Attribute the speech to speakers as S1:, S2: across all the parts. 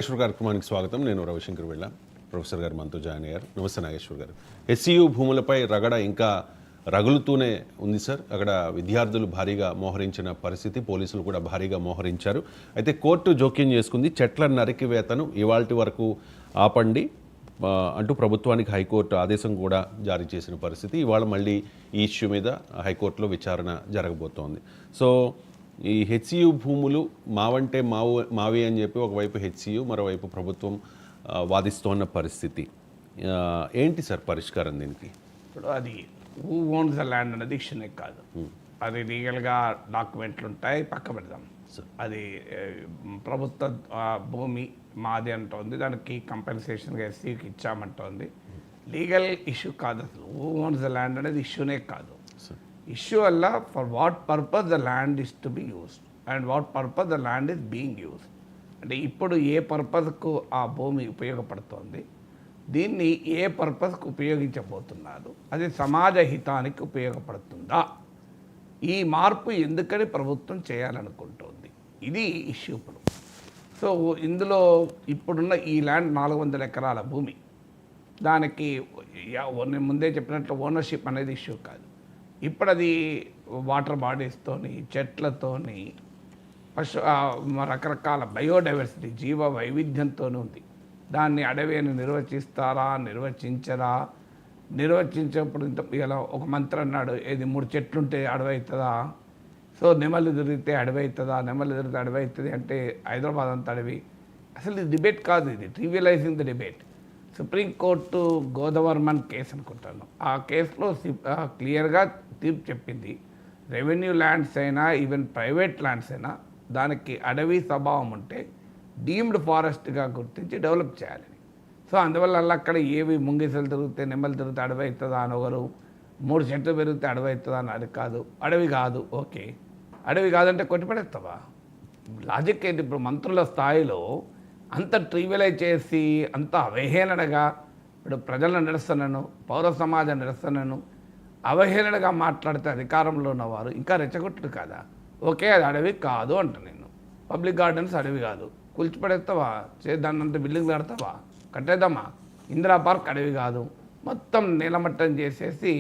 S1: నాగేశ్వర్ కార్యక్రమానికి స్వాగతం. నేను రవిశంకర్ వెళ్ళ ప్రొఫెసర్ గారు మనతో జాయిన్ అయ్యారు. నమస్తే నాగేశ్వర్ గారు. హెచ్సియు భూములపై రగడ ఇంకా రగులుతూనే ఉంది సార్. అక్కడ విద్యార్థులు భారీగా మోహరించిన పరిస్థితి, పోలీసులు కూడా భారీగా మోహరించారు. అయితే కోర్టు జోక్యం చేసుకుంది. చెట్ల నరికివేతను ఇవాల్టి వరకు ఆపండి అంటూ ప్రభుత్వానికి హైకోర్టు ఆదేశం కూడా జారీ చేసిన పరిస్థితి. ఇవాళ మళ్ళీ ఈ ఇష్యూ మీద హైకోర్టులో విచారణ జరగబోతోంది. సో ఈ హెచ్సియు భూములు మావంటే మావి అని చెప్పి ఒకవైపు హెచ్సియు, మరోవైపు ప్రభుత్వం వాదిస్తోన్న పరిస్థితి ఏంటి సార్ పరిష్కారం దీనికి?
S2: ఇప్పుడు అది హూ ఓన్స్ ద ల్యాండ్ అనేది ఇష్యూనే కాదు. అది లీగల్గా డాక్యుమెంట్లు ఉంటాయి, పక్క పెడదాం. అది ప్రభుత్వ భూమి మాది అంటోంది, దానికి కంపెన్సేషన్గా ఎస్సీకి ఇచ్చామంటోంది. లీగల్ ఇష్యూ కాదు అసలు. హూ ఓన్స్ ద ల్యాండ్ అనేది ఇష్యూనే కాదు. ఇష్యూ వల్ల for what purpose the land is to be used and what purpose the land is being used. అంటే ఇప్పుడు ఏ పర్పస్కు ఆ భూమి ఉపయోగపడుతోంది, దీన్ని ఏ పర్పస్కు ఉపయోగించబోతున్నారు, అది సమాజ హితానికి ఉపయోగపడుతుందా, ఈ మార్పు ఎందుకని ప్రభుత్వం చేయాలనుకుంటోంది, ఇది ఇష్యూ ఇప్పుడు. సో ఇందులో ఇప్పుడున్న ఈ ల్యాండ్ 400 ఎకరాల భూమి, దానికి నేను ముందే చెప్పినట్లు ఓనర్షిప్ అనేది ఇష్యూ కాదు. ఇప్పుడు అది వాటర్ బాడీస్తోని, చెట్లతోని, రకరకాల బయోడైవర్సిటీ, జీవ వైవిధ్యంతో ఉంది. దాన్ని అడవిని నిర్వచిస్తారా, నిర్వచించరా? నిర్వచించేప్పుడు ఇలా ఒక మంత్రి అన్నాడు, ఏది 3 చెట్లుంటే అడవి అవుతుందా, సో నెమలు తిరిగితే అడవి అవుతుందా, నెమలు తిరిగితే అడవి అవుతుంది అంటే హైదరాబాద్ అంతా అడవి. అసలు ఇది డిబేట్ కాదు, ఇది ట్రివియలైజింగ్ the debate. Supreme court Godavarman case అనుకుంటాను, ఆ కేసులో క్లియర్గా తీర్పు చెప్పింది, రెవెన్యూ ల్యాండ్స్ అయినా ఈవెన్ ప్రైవేట్ ల్యాండ్స్ అయినా దానికి అడవి స్వభావం ఉంటే డీమ్డ్ ఫారెస్ట్గా గుర్తించి డెవలప్ చేయాలని. సో అందువల్ల అక్కడ ఏవి ముంగిసలు తిరిగితే నెమ్మలు తిరిగితే అడవి అవుతుందా అని ఒకరు, 3 చెట్లు పెరిగితే అడవి అవుతుందా అని అది కాదు. అడవి కాదు, ఓకే, అడవి కాదంటే కొట్టిపడేస్తావా? లాజిక్ ఏంటి? ఇప్పుడు మంత్రుల స్థాయిలో అంత ట్రివియలైజ్ చేసి, అంత అవహేళనగా, ఇప్పుడు ప్రజల నిరసనను, పౌర సమాజ నిరసనను అవహేళనగా మాట్లాడితే అధికారంలో ఉన్నవారు ఇంకా రెచ్చగొట్టుడు కాదా? ఓకే, అది అడవి కాదు అంట నేను. పబ్లిక్ గార్డెన్స్ అడవి కాదు, కూల్చిపడేస్తావా? దాన్ని అంత బిల్డింగ్లు కడతావా? కట్టేద్దామా? ఇందిరా పార్క్ అడవి కాదు, మొత్తం నీలమట్టం చేసేసి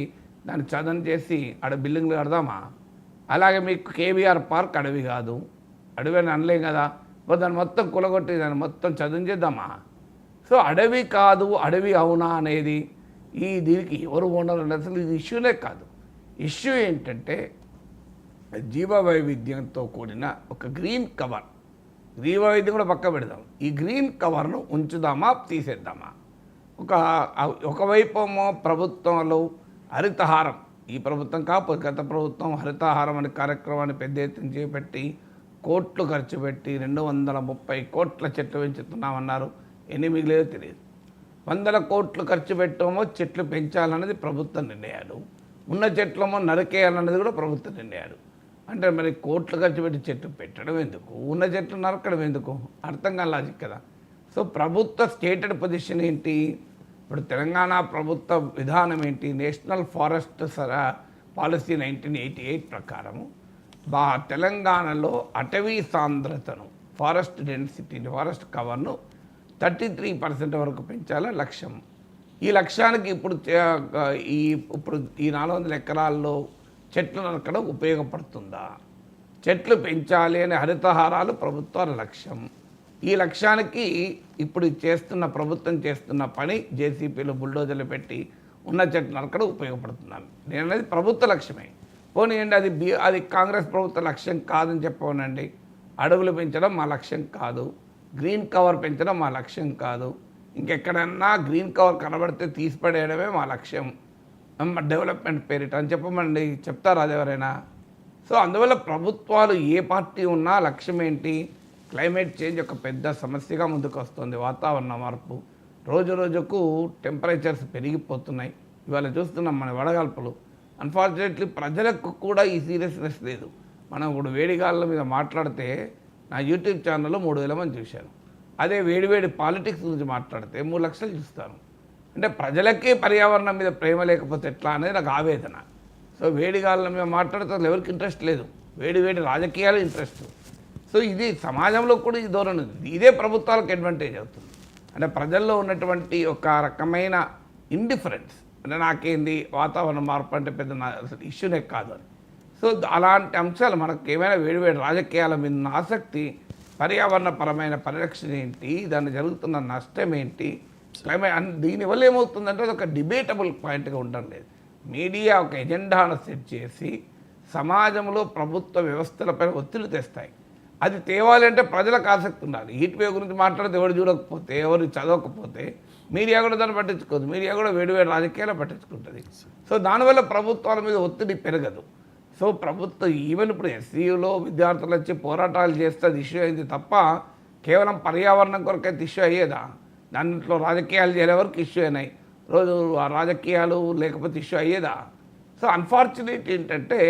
S2: దాన్ని చదన్ చేసి ఆడ బిల్డింగ్లు కడదామా? అలాగే మీకు కేబీఆర్ పార్క్ అడవి కాదు, అడవి అని అనలేం కదా, దాన్ని మొత్తం కులగొట్టి దాన్ని మొత్తం చదువు చేద్దామా? సో అడవి కాదు, అడవి అవునా అనేది దీనికి ఎవరు ఓనర్ అనేది అసలు ఇది ఇష్యూనే కాదు. ఇష్యూ ఏంటంటే జీవ వైవిధ్యంతో కూడిన ఒక గ్రీన్ కవర్, జీవ వైవిధ్యం కూడా పక్క పెడదాం, ఈ గ్రీన్ కవర్ను ఉంచుదామా, తీసేద్దామా? ఒకవైపు ఏమో ప్రభుత్వంలో హరితహారం, ఈ ప్రభుత్వం కాకపోతే గత ప్రభుత్వం హరితహారం అనే కార్యక్రమాన్ని పెద్ద ఎత్తున చేపట్టి కోట్లు ఖర్చు పెట్టి 230 కోట్ల చెట్లు పెంచుతున్నామన్నారు. ఎన్ని మిగిలేదో తెలియదు. 100 కోట్లు ఖర్చు పెట్టమో చెట్లు పెంచాలన్నది ప్రభుత్వ నిర్ణయాలు, ఉన్న చెట్లమో నరికేయాలన్నది కూడా ప్రభుత్వ నిర్ణయాలు. అంటే మరి కోట్లు ఖర్చు పెట్టి చెట్లు పెట్టడం ఎందుకు, ఉన్న చెట్లు నరకడం ఎందుకు? అర్థం కాని లాజిక్ కదా. సో ప్రభుత్వ స్టేటెడ్ పొజిషన్ ఏంటి? ఇప్పుడు తెలంగాణ ప్రభుత్వ విధానం ఏంటి? నేషనల్ ఫారెస్ట్ పాలసీ 1988 ప్రకారము తెలంగాణలో అటవీ సాంద్రతను, ఫారెస్ట్ డెన్సిటీని, ఫారెస్ట్ కవర్ను 33% వరకు పెంచాలని లక్ష్యం. ఈ లక్ష్యానికి ఇప్పుడు ఈ 400 ఎకరాల్లో చెట్లు నరకడం ఉపయోగపడుతుందా? చెట్లు పెంచాలి అనే హరితహారాలు ప్రభుత్వాల లక్ష్యం. ఈ లక్ష్యానికి ఇప్పుడు ప్రభుత్వం చేస్తున్న పని జేసీపీలు బుల్డోజర్లు పెట్టి ఉన్న చెట్లు నరకడం ఉపయోగపడుతున్నాను నేను అనేది ప్రభుత్వ లక్ష్యమే. పోనీయండి, అది కాంగ్రెస్ ప్రభుత్వ లక్ష్యం కాదని చెప్పవనండి. అడవులు పెంచడం మా లక్ష్యం కాదు, గ్రీన్ కవర్ పెంచడం మా లక్ష్యం కాదు, ఇంకెక్కడన్నా గ్రీన్ కవర్ కనబడితే తీసిపడేయడమే మా లక్ష్యం, డెవలప్మెంట్ పేరిట అని చెప్పమండి. చెప్తారు అది ఎవరైనా? సో అందువల్ల ప్రభుత్వాలు ఏ పార్టీ ఉన్నా లక్ష్యం ఏంటి? క్లైమేట్ చేంజ్ ఒక పెద్ద సమస్యగా ముందుకు వస్తుంది. వాతావరణ మార్పు, రోజు రోజుకు టెంపరేచర్స్ పెరిగిపోతున్నాయి. ఇవాళ చూస్తున్నాం మన వడగాల్పులు. అన్ఫార్చునేట్లీ ప్రజలకు కూడా ఈ సీరియస్నెస్ లేదు. మనం ఇప్పుడు వేడిగాళ్ళ మీద మాట్లాడితే నా యూట్యూబ్ ఛానల్లో 3,000 మంది చూశాను. అదే వేడివేడి పాలిటిక్స్ గురించి మాట్లాడితే 3 లక్షలు చూస్తాను. అంటే ప్రజలకే పర్యావరణం మీద ప్రేమ లేకపోతే ఎట్లా అనేది నాకు ఆవేదన. సో వేడిగాళ్ళ మీద మాట్లాడితే ఎవరికి ఇంట్రెస్ట్ లేదు, వేడి రాజకీయాలు ఇంట్రెస్ట్. సో ఇది సమాజంలో కూడా ఈ ధోరణి ఉంది. ఇదే ప్రభుత్వాలకు అడ్వాంటేజ్ అవుతుంది. అంటే ప్రజల్లో ఉన్నటువంటి ఒక రకమైన ఇండిఫరెన్స్, అంటే నాకేంది వాతావరణ మార్పు అంటే పెద్ద అసలు ఇష్యూనే కాదు అని. సో అలాంటి అంశాలు మనకు ఏమైనా వేడివేడి రాజకీయాల మీద ఉన్న ఆసక్తి, పర్యావరణపరమైన పరిరక్షణ ఏంటి, దాన్ని జరుగుతున్న నష్టం ఏంటి, దీనివల్ల ఏమవుతుందంటే అది ఒక డిబేటబుల్ పాయింట్గా ఉండడం లేదు. మీడియా ఒక ఎజెండాను సెట్ చేసి సమాజంలో ప్రభుత్వ వ్యవస్థలపై ఒత్తిడి తెస్తాయి. అది తేవాలి అంటే ప్రజలకు ఆసక్తి ఉండాలి. హీట్ వేవ్ గురించి మాట్లాడితే ఎవరు చూడకపోతే, ఎవరు చదవకపోతే మీడియా కూడా దాన్ని పట్టించుకోదు. మీడియా కూడా వేడివేడి రాజకీయాలు పట్టించుకుంటుంది. సో దానివల్ల ప్రభుత్వాల మీద ఒత్తిడి పెరగదు. సో ప్రభుత్వం ఈవెన్ ఇప్పుడు ఎస్సీయూలో విద్యార్థులు వచ్చి పోరాటాలు చేస్తే అది ఇష్యూ అయింది తప్ప కేవలం పర్యావరణం కొరకైతే ఇష్యూ అయ్యేదా? దాంట్లో రాజకీయాలు చేయలే వరకు ఇష్యూ అయినాయి. రోజు ఆ రాజకీయాలు లేకపోతే ఇష్యూ అయ్యేదా? సో అన్ఫార్చునేట్ ఏంటంటే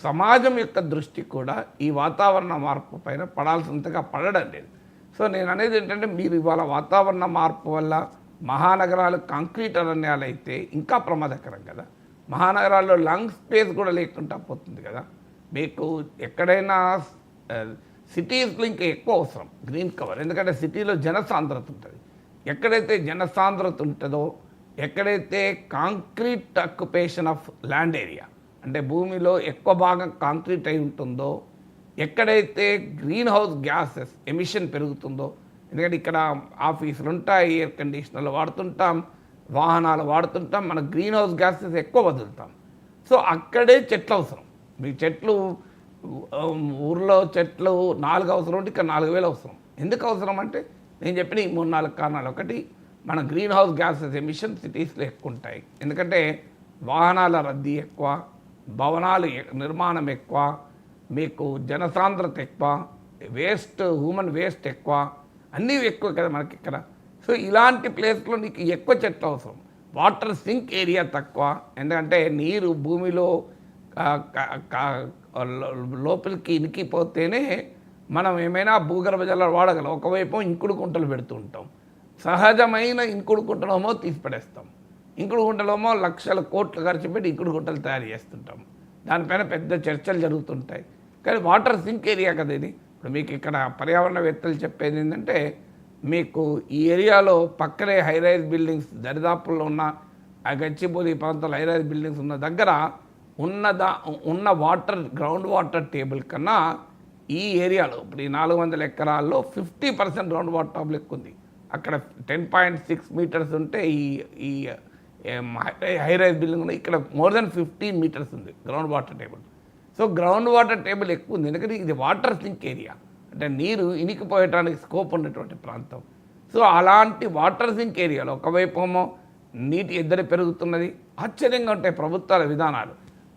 S2: సమాజం యొక్క దృష్టి కూడా ఈ వాతావరణ మార్పు పైన పడాల్సినంతగా పడడం లేదు. సో నేను అనేది ఏంటంటే మీరు ఇవాళ వాతావరణ మార్పు వల్ల మహానగరాలు కాంక్రీట్ అరణ్యాలు అయితే ఇంకా ప్రమాదకరం కదా. మహానగరాల్లో లంగ్ స్పేస్ కూడా లేకుండా పోతుంది కదా. మీకు ఎక్కడైనా సిటీస్లో ఇంకా ఎక్కువ అవసరం గ్రీన్ కవర్, ఎందుకంటే సిటీలో జనసాంద్రత ఉంటుంది. ఎక్కడైతే జనసాంద్రత ఉంటుందో, ఎక్కడైతే concrete occupation of land area అంటే భూమిలో ఎక్కువ భాగం కాంక్రీట్ అయి ఉంటుందో, ఎక్కడైతే గ్రీన్ హౌస్ గ్యాసెస్ ఎమిషన్ పెరుగుతుందో, ఎందుకంటే ఇక్కడ ఆఫీసులు ఉంటాయి, ఎయిర్ కండిషనర్లు వాడుతుంటాం, వాహనాలు వాడుతుంటాం, మన గ్రీన్ హౌస్ గ్యాసెస్ ఎక్కువ వదులుతాం. సో అక్కడే చెట్లు అవసరం. మీ చెట్లు ఊర్లో చెట్లు 4 అవసరం ఉంటే ఇక్కడ 4000 అవసరం. ఎందుకు అవసరం అంటే నేను చెప్పిన ఈ 3-4 కారణాలు. ఒకటి, మన గ్రీన్ హౌస్ గ్యాసెస్ ఎమిషన్ సిటీస్లో ఎక్కువ ఉంటాయి, ఎందుకంటే వాహనాల రద్దీ ఎక్కువ, భవనాలు నిర్మాణం ఎక్కువ, మీకు జనసాంద్రత ఎక్కువ, హ్యూమన్ వేస్ట్ ఎక్కువ, అన్నీ ఎక్కువ కదా మనకి ఇక్కడ. సో ఇలాంటి ప్లేస్లో నీకు ఎక్కువ చెట్లు అవసరం. వాటర్ సింక్ ఏరియా తక్కువ, ఎందుకంటే నీరు భూమిలో లోపలికి ఇనికిపోతేనే మనం ఏమైనా భూగర్భ జలాలు వాడగలం. ఒకవైపు ఇంకుడు కుంటలు పెడుతూ ఉంటాం, సహజమైన ఇంకుడు కుంటలేమో తీసిపడేస్తాం. ఇంకుడు గుంటలేమో లక్షల కోట్లు ఖర్చు పెట్టి ఇంకుడు గుంటలు తయారు చేస్తుంటాం. దానిపైన పెద్ద చర్చలు జరుగుతుంటాయి. కానీ వాటర్ సింక్ ఏరియా కదా ఇది. ఇప్పుడు మీకు ఇక్కడ పర్యావరణవేత్తలు చెప్పేది ఏంటంటే, మీకు ఈ ఏరియాలో పక్కనే హైరైజ్ బిల్డింగ్స్ దరిదాపుల్లో ఉన్న ఆ గచ్చిబౌలి ప్రాంతాల్లో హైరైజ్ బిల్డింగ్స్ ఉన్న దగ్గర ఉన్న వాటర్ గ్రౌండ్ వాటర్ టేబుల్ కన్నా ఈ ఏరియాలో ఇప్పుడు ఈ 400 ఎకరాల్లో 50% గ్రౌండ్ వాటర్ టేబుల్ ఎక్కువ ఉంది. అక్కడ 10.6 మీటర్స్ ఉంటే ఈ హైరైజ్ బిల్డింగ్ ఉంది, ఇక్కడ మోర్ దెన్ 15 మీటర్స్ ఉంది ground water table. So ground water table ఎక్కువ ఉంది, ఎందుకంటే ఇది వాటర్ సింక్ ఏరియా, అంటే నీరు ఇనికిపోయటానికి స్కోప్ ఉన్నటువంటి ప్రాంతం. సో అలాంటి వాటర్ సింక్ ఏరియాలో ఒకవైపు ఏమో నీటి ఎద్దడి పెరుగుతున్నది. ఆశ్చర్యంగా ఉంటాయి ప్రభుత్వాల విధానాలు.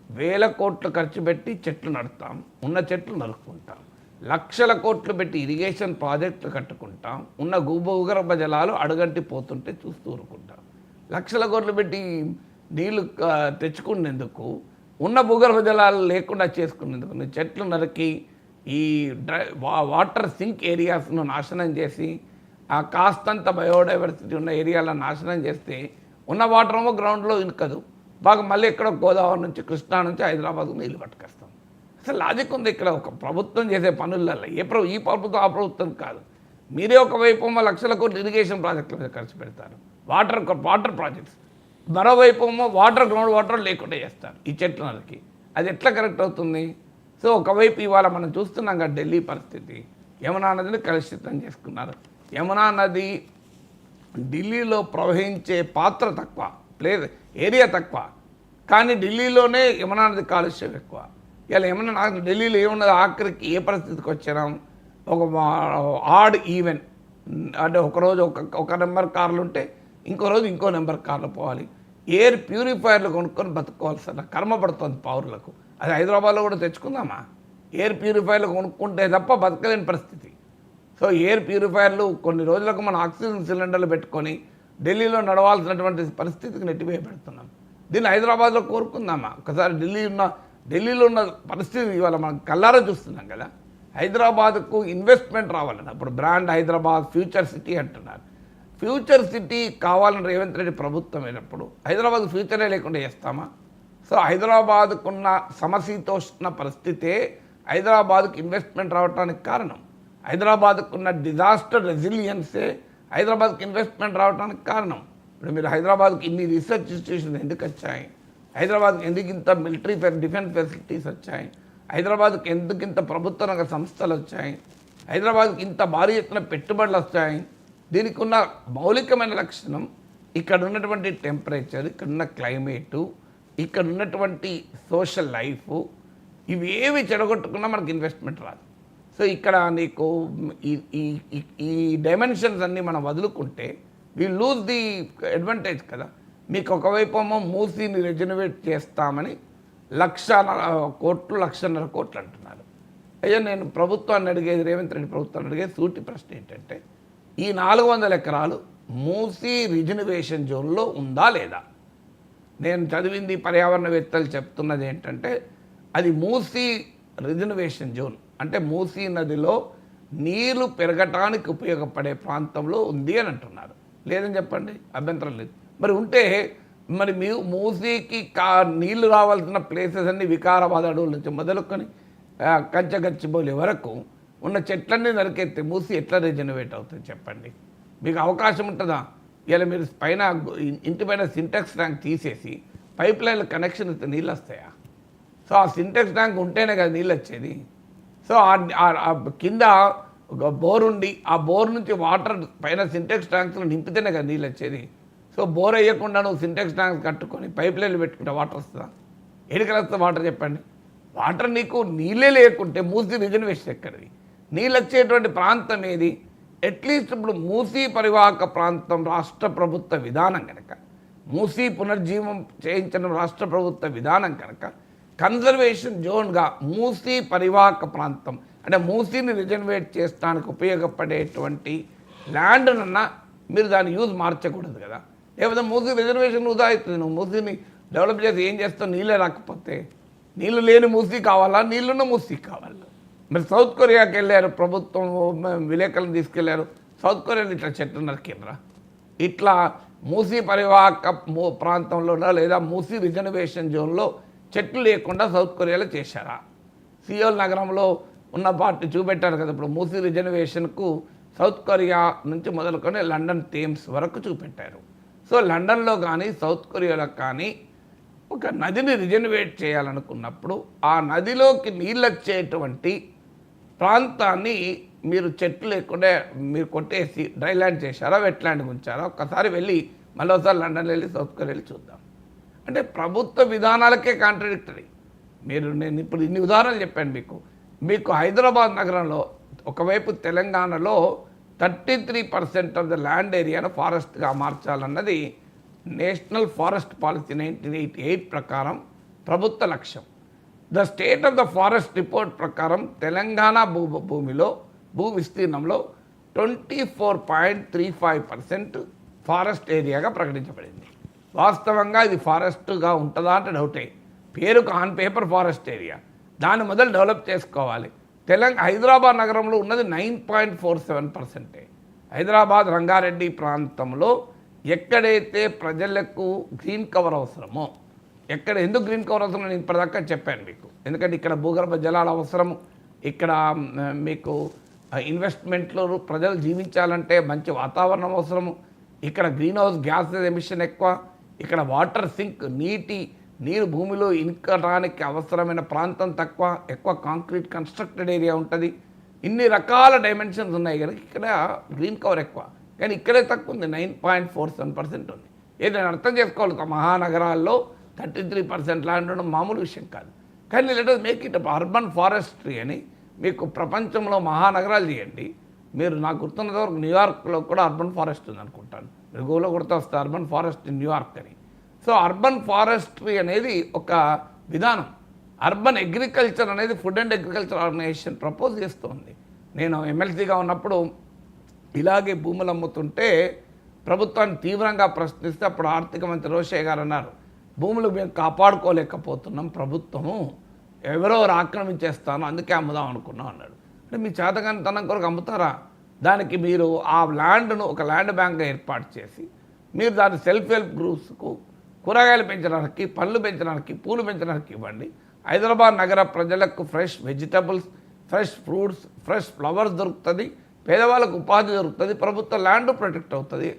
S2: 1000 కోట్లు ఖర్చు పెట్టి చెట్లు నడుస్తాం, ఉన్న చెట్లు నరుక్కుంటాం. లక్షల కోట్లు పెట్టి ఇరిగేషన్ ప్రాజెక్టులు కట్టుకుంటాం, ఉన్న భూగర్భ జలాలు అడుగంటి పోతుంటే చూస్తూ ఊరుకుంటాం. లక్షల కోట్లు పెట్టి నీళ్లు తెచ్చుకునేందుకు, ఉన్న భూగర్భ జలాలు లేకుండా చేసుకునేందుకు చెట్లు నరికి ఈ వాటర్ సింక్ ఏరియాస్ను నాశనం చేసి, ఆ కాస్తంత బయోడైవర్సిటీ ఉన్న ఏరియాలను నాశనం చేస్తే ఉన్న వాటర్ ఏమో గ్రౌండ్లో ఇనుకదు, బాగా మళ్ళీ ఎక్కడో గోదావరి నుంచి కృష్ణా నుంచి హైదరాబాద్కు నీళ్ళు పట్టుకొస్తాం. అసలు లాజిక్ ఉంది ఇక్కడ. ఒక ప్రభుత్వం చేసే పనులలో ఈ ప్రభుత్వం ఆ ప్రభుత్వం కాదు. మీరే ఒకవైపు లక్షల కోట్లు ఇరిగేషన్ ప్రాజెక్టుల మీద ఖర్చు పెడతారు, వాటర్ ప్రాజెక్ట్స్, మరోవైపు గ్రౌండ్ వాటర్ లేకుండా చేస్తారు ఈ చెట్లు నరికి. అది ఎట్లా కరెక్ట్ అవుతుంది? సో ఒకవైపు ఇవాళ మనం చూస్తున్నాం కదా ఢిల్లీ పరిస్థితి, యమునా నదిని కలుషితం చేసుకున్నారు. యమునా నది ఢిల్లీలో ప్రవహించే పాత్ర తక్కువ, ఏరియా తక్కువ, కానీ ఢిల్లీలోనే యమునా నది కాలుష్యం ఎక్కువ. ఇలా యమునా ఢిల్లీలో ఏమున్నది, ఆఖరికి ఏ పరిస్థితికి వచ్చినాం, ఒక ఆడ్ ఈవెన్, అంటే ఒకరోజు ఒక నెంబర్ కార్లు ఉంటే ఇంకో రోజు ఇంకో నెంబర్ కార్లు పోవాలి. ఎయిర్ ప్యూరిఫైయర్లు కొనుక్కొని బతుకోవాల్సిన కర్మ పడుతుంది పౌరులకు. అది హైదరాబాద్లో కూడా తెచ్చుకుందామా? ఎయిర్ ప్యూరిఫైయర్లు కొనుక్కుంటే తప్ప బతకలేని పరిస్థితి. సో ఎయిర్ ప్యూరిఫైయర్లు కొన్ని రోజులకు మన ఆక్సిజన్ సిలిండర్లు పెట్టుకొని ఢిల్లీలో నడవాల్సినటువంటి పరిస్థితికి నెట్టిపోయి పెడుతున్నాం. దీన్ని హైదరాబాద్లో కోరుకుందామా? ఒకసారి ఢిల్లీలో ఉన్న పరిస్థితి ఇవాళ మనం కల్లారా చూస్తున్నాం కదా. హైదరాబాద్కు ఇన్వెస్ట్మెంట్ రావాలని అప్పుడు బ్రాండ్ హైదరాబాద్ ఫ్యూచర్ సిటీ అంటున్నారు. ఫ్యూచర్ సిటీ కావాలని రేవంత్ రెడ్డి ప్రభుత్వం అయినప్పుడు హైదరాబాద్ ఫ్యూచరే లేకుండా చేస్తామా? సో హైదరాబాద్కున్న సమశీతోష్ణ పరిస్థితే హైదరాబాద్కు ఇన్వెస్ట్మెంట్ రావడానికి కారణం. హైదరాబాద్కు ఉన్న డిజాస్టర్ రెసిలియన్సే హైదరాబాద్కి ఇన్వెస్ట్మెంట్ రావడానికి కారణం. ఇప్పుడు మీరు హైదరాబాద్కి ఇన్ని రీసెర్చ్ ఇన్స్టిట్యూషన్స్ ఎందుకు వచ్చాయి, హైదరాబాద్కి ఎందుకు ఇంత మిలిటరీ డిఫెన్స్ ఫెసిలిటీస్ వచ్చాయి, హైదరాబాద్కి ఎందుకు ఇంత ప్రభుత్వ రంగ సంస్థలు వచ్చాయి, హైదరాబాద్కి ఇంత భారీ ఎత్తున పెట్టుబడులు వచ్చాయి. దీనికి ఉన్న మౌలికమైన లక్షణం ఇక్కడ ఉన్నటువంటి టెంపరేచర్, ఇక్కడ ఉన్న క్లైమేటు, ఇక్కడ ఉన్నటువంటి సోషల్ లైఫ్, ఇవేవి చెడగొట్టుకున్నా మనకి ఇన్వెస్ట్మెంట్ రాదు. సో ఇక్కడ నీకు ఈ డైమెన్షన్స్ అన్నీ మనం వదులుకుంటే వీ లూజ్ ది అడ్వాంటేజ్ కదా. మీకు ఒకవైపు ఏమో మూసీని రెజనరేట్ చేస్తామని 1,00,000 కోట్లు 1,50,000 కోట్లు అంటున్నారు. అయ్యా నేను ప్రభుత్వాన్ని అడిగేది, రేవంత్ రెడ్డి ప్రభుత్వాన్ని అడిగేది సూటి ప్రశ్న ఏంటంటే ఈ 400 ఎకరాలు మూసీ రిజనరేషన్ జోన్లో ఉందా లేదా? నేను చదివింది పర్యావరణవేత్తలు చెప్తున్నది ఏంటంటే అది మూసీ రిజనరేషన్ జోన్ అంటే మూసీ నదిలో నీళ్లు పెరగటానికి ఉపయోగపడే ప్రాంతంలో ఉంది అని అంటున్నారు. లేదని చెప్పండి, అభ్యంతరం లేదు. మరి ఉంటే మరి మూసీకి నీళ్లు రావాల్సిన ప్లేసెస్ అన్ని వికారాబాద్ అడవుల నుంచి మొదలుకొని కంచగచ్చిబౌలి వరకు ఉన్న చెట్లన్నీ నరికెత్తే మూసీ ఎట్లా రిజనరేట్ అవుతుంది చెప్పండి? మీకు అవకాశం ఉంటుందా? ఇలా మీరు పైన ఇంటి పైన సింటెక్స్ ట్యాంక్ తీసేసి పైప్ లైన్ల కనెక్షన్ ఇస్తే నీళ్ళు వస్తాయా? సో ఆ సింటెక్స్ ట్యాంక్ ఉంటేనే కదా నీళ్ళు వచ్చేది. సో కింద ఒక బోర్ ఉండి ఆ బోర్ నుంచి వాటర్ పైన సింటెక్స్ ట్యాంక్స్లో నింపితేనే కదా నీళ్ళు వచ్చేది. సో బోర్ వేయకుండా నువ్వు సింటెక్స్ ట్యాంక్స్ కట్టుకొని పైప్ లైన్లు పెట్టుకుంటే వాటర్ వస్తుందా? ఎడికలు వస్తుంది వాటర్ చెప్పండి? వాటర్ నీకు నీళ్ళే లేకుంటే మూసీ రిజర్వేషన్ ఎక్కడిది? నీళ్ళు వచ్చేటువంటి ప్రాంతం ఏది? అట్లీస్ట్ ఇప్పుడు మూసీ పరివాహక ప్రాంతం రాష్ట్ర ప్రభుత్వ విధానం కనుక, మూసీ పునర్జీవం చేయించడం రాష్ట్ర ప్రభుత్వ విధానం కనుక కన్జర్వేషన్ జోన్గా మూసీ పరివాహక ప్రాంతం అంటే మూసీని రిజర్వేట్ చేయడానికి ఉపయోగపడేటువంటి ల్యాండ్నన్నా మీరు దాని యూజ్ మార్చకూడదు కదా. లేకపోతే మూసీ రిజర్వేషన్ వృధా అవుతుంది. నువ్వు మూసీని డెవలప్ చేసి ఏం చేస్తావు? నీళ్ళే రాకపోతే నీళ్ళు లేని మూసీ కావాలా, నీళ్ళున్న మూసీ కావాలా? మరి సౌత్ కొరియాకి వెళ్ళారు, ప్రభుత్వం విలేకరులను తీసుకెళ్లారు. సౌత్ కొరియాలో ఇట్లా చెట్లు నరికినరా? ఇట్లా మూసీ పరివాహక ప్రాంతంలోనో లేదా మూసీ రిజర్వేషన్ జోన్లో చెట్లు లేకుండా సౌత్ కొరియాలో చేశారా? సియోల్ నగరంలో ఉన్న పార్టీ చూపెట్టారు కదా. ఇప్పుడు మూసీ రిజర్వేషన్కు సౌత్ కొరియా నుంచి మొదలుకొని లండన్ థేమ్స్ వరకు చూపెట్టారు. సో లండన్లో కానీ సౌత్ కొరియాలో కానీ ఒక నదిని రిజర్వేట్ చేయాలనుకున్నప్పుడు ఆ నదిలోకి నీళ్ళు వచ్చేటువంటి ప్రాంతాన్ని మీరు చెట్లు లేకుండా మీరు కొట్టేసి డ్రై ల్యాండ్ చేశారా, వెట్ ల్యాండ్ ఉంచారా? ఒక్కసారి వెళ్ళి మరోసారి లండన్ వెళ్ళి సౌత్ కొరియా వెళ్ళి చూద్దాం. అంటే ప్రభుత్వ విధానాలకే కాంట్రడిక్టరీ. నేను ఇప్పుడు ఇన్ని ఉదాహరణలు చెప్పాను మీకు హైదరాబాద్ నగరంలో ఒకవైపు తెలంగాణలో 33% ఆఫ్ ద ల్యాండ్ ఏరియాను ఫారెస్ట్గా మార్చాలన్నది నేషనల్ ఫారెస్ట్ పాలసీ 1988 ప్రకారం ప్రభుత్వ లక్ష్యం. The state of the forest report ప్రకారం తెలంగాణ భూ విస్తీర్ణంలో 24.35% ఫారెస్ట్ ఏరియాగా ప్రకటించబడింది. వాస్తవంగా ఇది ఫారెస్ట్గా ఉంటుందా అంటే డౌటే. పేరుకు ఆన్ పేపర్ ఫారెస్ట్ ఏరియా, దాన్ని మొదలు డెవలప్ చేసుకోవాలి. హైదరాబాద్ నగరంలో ఉన్నది 9.47%. హైదరాబాద్ రంగారెడ్డి ప్రాంతంలో ఎక్కడైతే ప్రజలకు గ్రీన్ కవర్ అవసరమో, ఎందుకు గ్రీన్ కవర్ అవసరం నేను ఇప్పటిదాకా చెప్పాను మీకు. ఎందుకంటే ఇక్కడ భూగర్భ జలాల అవసరము, ఇక్కడ మీకు ఇన్వెస్ట్మెంట్లు, ప్రజలు జీవించాలంటే మంచి వాతావరణం అవసరము, ఇక్కడ గ్రీన్ హౌస్ గ్యాసెస్ ఎమిషన్ ఎక్కువ, ఇక్కడ వాటర్ సింక్ నీరు భూమిలో ఇనకడానికి అవసరమైన ప్రాంతం తక్కువ, ఎక్కువ కాంక్రీట్ కన్స్ట్రక్టెడ్ ఏరియా ఉంటుంది. ఇన్ని రకాల డైమెన్షన్స్ ఉన్నాయి కనుక ఇక్కడ గ్రీన్ కవర్ ఎక్కువ. కానీ ఇక్కడే తక్కువ ఉంది, 9.47% ఉంది. ఏదైనా అర్థం చేసుకోవాలి. మహానగరాల్లో 33% ల్యాండ్ ఉండడం మామూలు విషయం కాదు. కానీ let us make it urban forestry అని మీకు ప్రపంచంలో మహానగరాలు చేయండి. మీరు నాకు గుర్తున్నంత వరకు న్యూయార్క్లో కూడా అర్బన్ ఫారెస్ట్ ఉంది అనుకుంటాను. మీరు గూగుల్లో కొడితే వస్తే అర్బన్ ఫారెస్ట్ ఇన్ న్యూయార్క్ అని. సో అర్బన్ ఫారెస్ట్రీ అనేది ఒక విధానం. అర్బన్ అగ్రికల్చర్ అనేది food and agriculture organization propose చేస్తుంది. నేను ఎమ్మెల్సీగా ఉన్నప్పుడు ఇలాగే భూములు అమ్ముతుంటే ప్రభుత్వాన్ని తీవ్రంగా ప్రశ్నిస్తే అప్పుడు ఆర్థిక మంత్రి రోషయ్య గారు అన్నారు, భూములు మేము కాపాడుకోలేకపోతున్నాం, ప్రభుత్వము ఎవరో ఆక్రమించేస్తాను, అందుకే అమ్ముదాం అనుకున్నాం అన్నాడు. అంటే మీ చేతకానితనం కొరకు అమ్ముతారా? దానికి మీరు ఆ ల్యాండ్ను ఒక ల్యాండ్ బ్యాంక్గా ఏర్పాటు చేసి మీరు దాన్ని సెల్ఫ్ హెల్ప్ గ్రూప్స్కు కూరగాయలు పెంచడానికి, పళ్ళు పెంచడానికి, పూలు పెంచడానికి ఇవ్వండి. హైదరాబాద్ నగర ప్రజలకు fresh vegetables, fresh fruits, fresh flowers దొరుకుతుంది, పేదవాళ్ళకు ఉపాధి దొరుకుతుంది, ప్రభుత్వ ల్యాండ్ ప్రొటెక్ట్ అవుతుంది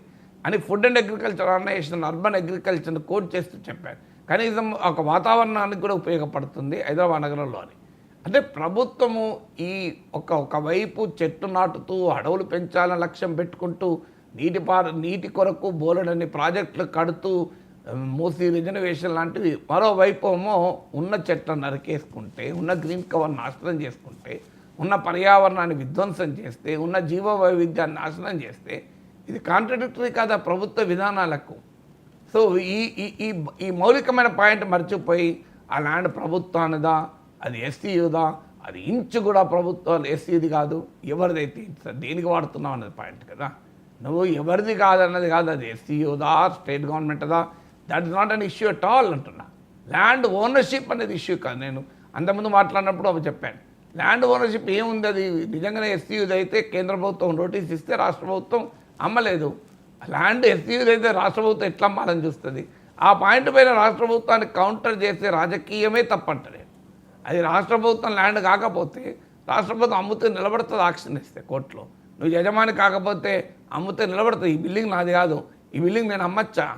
S2: అని food and agriculture organization urban అగ్రికల్చర్ని కోట్ చేస్తూ చెప్పారు. కనీసం ఒక వాతావరణానికి కూడా ఉపయోగపడుతుంది హైదరాబాద్ నగరంలో అని. అంటే ప్రభుత్వము ఈ ఒకవైపు చెట్టు నాటుతూ అడవులు పెంచాలని లక్ష్యం పెట్టుకుంటూ నీటి కొరకు బోలెడన్ని ప్రాజెక్టులు కడుతూ మూసీ రిజర్వేషన్ లాంటివి, మరోవైపు ఏమో ఉన్న చెట్లను నరికేసుకుంటే, ఉన్న గ్రీన్ కవర్ నాశనం చేసుకుంటే, ఉన్న పర్యావరణాన్ని విధ్వంసం చేస్తే, ఉన్న జీవ వైవిధ్యాన్ని నాశనం చేస్తే ఇది కాంట్రడిక్టరీ కాదా ప్రభుత్వ విధానాలకు? సో ఈ మౌలికమైన పాయింట్ మర్చిపోయి ఆ ల్యాండ్ ప్రభుత్వానిదా, అది ఎస్సీయుదా, అది ఇంచు కూడా ప్రభుత్వం ఎస్సీది కాదు, ఎవరిదైతే దేనికి వాడుతున్నావు అన్నది పాయింట్ కదా. నువ్వు ఎవరిది కాదన్నది కాదు, అది ఎస్సీయుదా స్టేట్ గవర్నమెంట్దా, that is not an issue at all అంటున్నా. ల్యాండ్ ఓనర్షిప్ అనేది ఇష్యూ కాదు. నేను అంతకుముందు మాట్లాడినప్పుడు అవి చెప్పాను. ల్యాండ్ ఓనర్షిప్ ఏముంది, అది నిజంగానే ఎస్సీయుది అయితే కేంద్ర ప్రభుత్వం నోటీస్ ఇస్తే రాష్ట్ర ప్రభుత్వం అమ్మలేదు. ల్యాండ్ ఎస్సీయుది అయితే రాష్ట్ర ప్రభుత్వం ఎట్లా అమ్మాలని చూస్తుంది? ఆ పాయింట్ పైన రాష్ట్ర ప్రభుత్వాన్ని కౌంటర్ చేసే రాజకీయమే తప్పంటలేదు. అది రాష్ట్ర ప్రభుత్వం ల్యాండ్ కాకపోతే రాష్ట్ర ప్రభుత్వం అమ్ముతే నిలబడుతుంది, ఆక్షన్ ఇస్తే కోర్టులో. నువ్వు యజమాని కాకపోతే అమ్ముతే నిలబడుతుంది. ఈ బిల్డింగ్ నాది కాదు, ఈ బిల్డింగ్ నేను అమ్మచ్చా?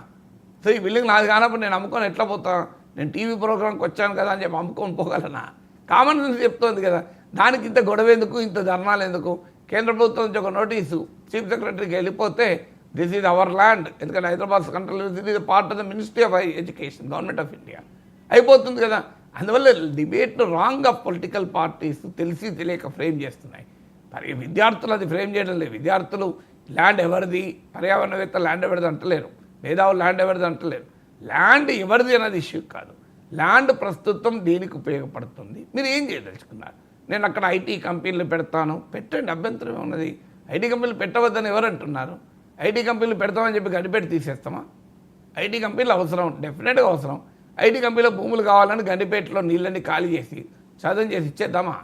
S2: సో ఈ బిల్డింగ్ నాది కానప్పుడు నేను అమ్ముకొని ఎట్లా పోతా? నేను టీవీ ప్రోగ్రామ్కి వచ్చాను కదా అని చెప్పి అమ్ముకొని పోగలనా? కామన్ సెన్స్ చెప్తోంది కదా. దానికి ఇంత గొడవ ఎందుకు, ఇంత ధర్నాలు ఎందుకు? కేంద్ర ప్రభుత్వం నుంచి ఒక నోటీసు చీఫ్ సెక్రటరీకి వెళ్ళిపోతే దిస్ ఈజ్ అవర్ ల్యాండ్, ఎందుకంటే హైదరాబాద్ సెంట్రల్ యూనివర్సిటీ ఇది part of the ministry of education, government of India, అయిపోతుంది కదా. అందువల్ల debate wrong of political parties తెలిసి తెలియక ఫ్రేమ్ చేస్తున్నాయి. మరి విద్యార్థులు అది ఫ్రేమ్ చేయడం లేదు. విద్యార్థులు ల్యాండ్ ఎవరిది, పర్యావరణవేత్త ల్యాండ్ ఎవరిది అంటలేరు, మేధావులు ల్యాండ్ ఎవరిది అంటలేరు. ల్యాండ్ ఎవరిది అనేది ఇష్యూ కాదు. ల్యాండ్ ప్రస్తుతం దేనికి ఉపయోగపడుతుంది, మీరు ఏం చేయదలుచుకున్నారు? నేను అక్కడ ఐటీ కంపెనీలు పెడతాను, పెట్టండి, అభ్యంతరం ఉన్నది. ఐటీ కంపెనీలు పెట్టవద్దని ఎవరు అంటున్నారు? ఐటీ కంపెనీలు పెడతామని చెప్పి గడిపెట్టి తీసేస్తామా? ఐటీ కంపెనీలు అవసరం, డెఫినెట్గా అవసరం. ఐటీ కంపెనీలో భూములు కావాలని గండిపేటలో నీళ్ళని ఖాళీ చేసి చదువు చేసి ఇచ్చేద్దామా?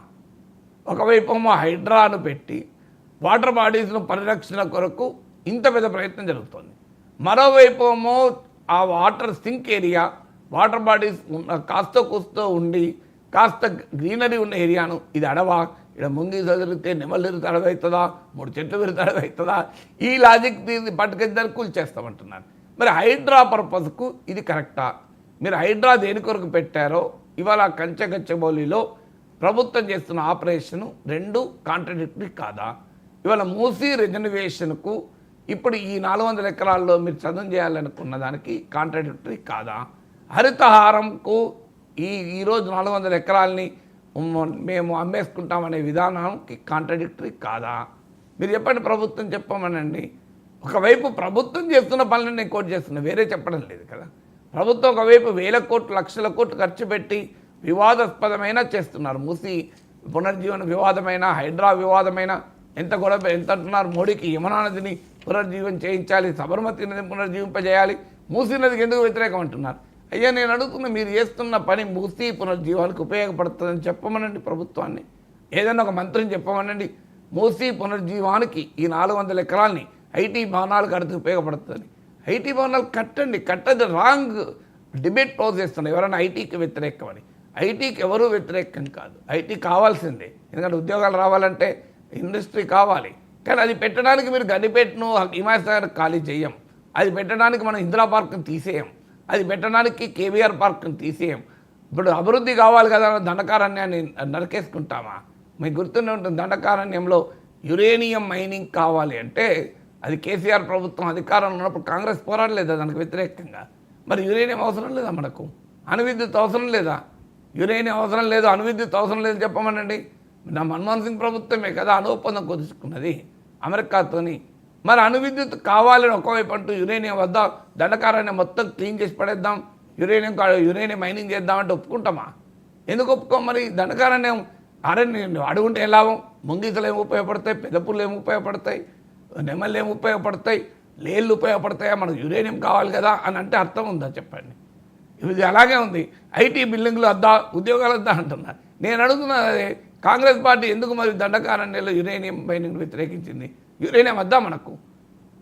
S2: ఒకవైపు ఏమో హైడ్రాను పెట్టి వాటర్ బాడీస్ను పరిరక్షణ కొరకు ఇంత పెద్ద ప్రయత్నం జరుగుతుంది. మరోవైపు ఏమో ఆ water sink area, water bodies కాస్త కూస్తో ఉండి కాస్త గ్రీనరీ ఉన్న ఏరియాను ఇది అడవా, ఇక్కడ ముందు చదివితే నెమలు తిరిగి అడవవుతుందా, 3 చెట్లు తిరిగి అడవవుతుందా, ఈ లాజిక్ దీన్ని పట్టుకెళ్ళి కూల్చేస్తామంటున్నారు. మరి హైడ్రా పర్పస్కు ఇది కరెక్టా? మీరు హైడ్రా దేని కొరకు పెట్టారో ఇవాళ కంచగచ్చబౌలిలో ప్రభుత్వం చేస్తున్న ఆపరేషను రెండు కాంట్రడిక్టరీ కాదా? ఇవాళ మూసీ రిజర్వేషన్కు ఇప్పుడు ఈ 400 ఎకరాల్లో మీరు చదువు చేయాలనుకున్న దానికి కాంట్రడిక్టరీ కాదా? హరితహారంకు ఈరోజు 400 ఎకరాలని మేము అమ్మేసుకుంటామనే విధానానికి కాంట్రడిక్టరీ కాదా? మీరు చెప్పండి, ప్రభుత్వం చెప్పమనండి. ఒకవైపు ప్రభుత్వం చేస్తున్న పనులను నేను కోట్ చేస్తున్నా, వేరే చెప్పడం లేదు కదా. ప్రభుత్వం ఒకవైపు 1000 కోట్లు, లక్షల కోట్లు ఖర్చు పెట్టి వివాదాస్పదమైన చేస్తున్నారు. మూసీ పునర్జీవన వివాదమైన, హైడ్రా వివాదమైన, ఎంత గొడవ ఎంత అంటున్నారు. మోడీకి యమునా నదిని పునర్జీవం చేయించాలి, సబర్మతి నదిని పునర్జీవింపజేయాలి, మూసీ నదికి ఎందుకు వ్యతిరేకం అంటున్నారు? అయ్యా నేను అడుగుతున్న, మీరు చేస్తున్న పని మూసీ పునర్జీవానికి ఉపయోగపడుతుందని చెప్పమనండి ప్రభుత్వాన్ని. ఏదైనా ఒక మంత్రిని చెప్పమనండి, మూసీ పునర్జీవానికి ఈ 400 ఎకరాలని ఐటీ భవనాలు కడితే ఉపయోగపడుతుందని. ఐటీ భవనాలు కట్టండి, కట్టది రాంగ్ డిబేట్ క్లోజ్ చేస్తున్నారు. ఎవరైనా ఐటీకి వ్యతిరేకమని. ఐటీకి ఎవరూ వ్యతిరేకం కాదు, ఐటీ కావాల్సిందే. ఎందుకంటే ఉద్యోగాలు రావాలంటే ఇండస్ట్రీ కావాలి. కానీ అది పెట్టడానికి మీరు గండిపేటను హిమాయత్ ఖాళీ చేయం, అది పెట్టడానికి మనం ఇందిరా పార్క్ని తీసేయం, అది పెట్టడానికి కేబీఆర్ పార్క్ని తీసేయం. ఇప్పుడు అభివృద్ధి కావాలి కదా, దండకారణ్యాన్ని నరికేసుకుంటామా? మీకు గుర్తుండే ఉంటుంది, దండకారణ్యంలో యురేనియం మైనింగ్ కావాలి అంటే అది కేసీఆర్ ప్రభుత్వం అధికారంలో ఉన్నప్పుడు కాంగ్రెస్ పోరాడలేదా దానికి వ్యతిరేకంగా? మరి యురేనియం అవసరం లేదా మనకు? అణువిద్యుత్ అవసరం లేదా? యురేనియం అవసరం లేదు, అణువిద్యుత్ అవసరం లేదు చెప్పమనండి. నా మన్మోహన్ సింగ్ ప్రభుత్వమే కదా అణు ఒప్పందం కుదుర్చుకున్నది అమెరికాతోని. మరి అణువిద్యుత్ కావాలని ఒకవైపు అంటూ యురేనియం వద్ద దండకారాన్ని మొత్తం క్లీన్ చేసి పడేద్దాం, యురేనియం మైనింగ్ చేద్దామంటే ఒప్పుకుంటామా? ఎందుకు ఒప్పుకోం? మరి దండకారణ్యం అడుగుంటే ఏం లాభం? ముంగీతలు ఏమి ఉపయోగపడతాయి, పెదపుళ్ళు ఏమి ఉపయోగపడతాయి, నెమళ్ళు ఏమి ఉపయోగపడతాయి, లేళ్ళు ఉపయోగపడతాయా? మనకు యురేనియం కావాలి కదా అని అంటే అర్థం ఉందా చెప్పండి? ఇది అలాగే ఉంది. ఐటీ బిల్డింగ్లు వద్దా, ఉద్యోగాలు వద్దా అంటున్నారు. నేను అడుగుతున్నది, కాంగ్రెస్ పార్టీ ఎందుకు మరి దండకారణ్యంలో యురేనియం మైనింగ్ వ్యతిరేకించింది? యురేనియం వద్దా మనకు?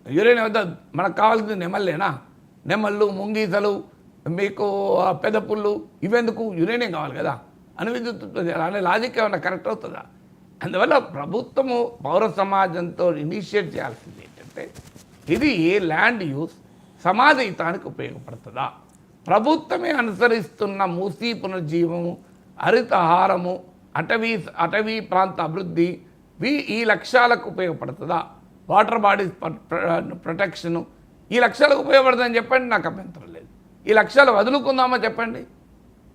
S2: యురేనియం వద్దా? మనకు కావాల్సింది నెమళ్ళేనా? నెమళ్ళు, ముంగీసలు, మీకు పెదపుళ్ళు, ఇవెందుకు? యురేనియం కావాలి కదా. అణు విద్యుత్ ఉత్పత్తి చేయాలి అనే లాజిక్ ఏమైనా కరెక్ట్ అవుతుందా? అందువల్ల ప్రభుత్వము పౌర సమాజంతో ఇనిషియేట్ చేయాల్సింది ఏంటంటే ఇది ఏ ల్యాండ్ యూస్ సమాజ హితానికి ఉపయోగపడుతుందా? ప్రభుత్వమే అనుసరిస్తున్న మూసీ పునర్జీవము, హరితహారము, అటవీ ప్రాంత అభివృద్ధి ఈ లక్ష్యాలకు ఉపయోగపడుతుందా? వాటర్ బాడీస్ ప్రొటెక్షను ఈ లక్ష్యాలకు ఉపయోగపడుతుందని చెప్పండి, నాకు అభ్యంతరం లేదు. ఈ లక్ష్యాలు వదులుకుందామా చెప్పండి.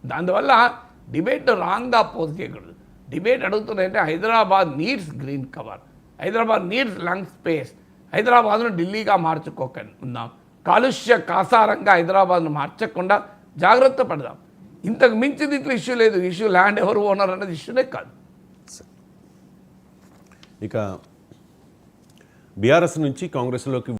S2: అందువల్ల డిబేట్ రాంగ్గా పోజ్ చేయకూడదు. డిబేట్ అడుగుతుందంటే Hyderabad needs green cover, Hyderabad needs lung space, హైదరాబాద్ను ఢిల్లీగా మార్చుకోకండి ఉందాం, కాలుష్య కాసారంగా హైదరాబాద్ను మార్చకుండా జాగ్రత్త పడదాం. ఇంతకు మించి దీంట్లో ఇష్యూ లేదు. ఇష్యూ ల్యాండ్ ఎవరు ఓనర్ అనేది ఇష్యూనే కాదు.
S1: ఇక బీఆర్ఎస్ నుంచి కాంగ్రెస్లోకి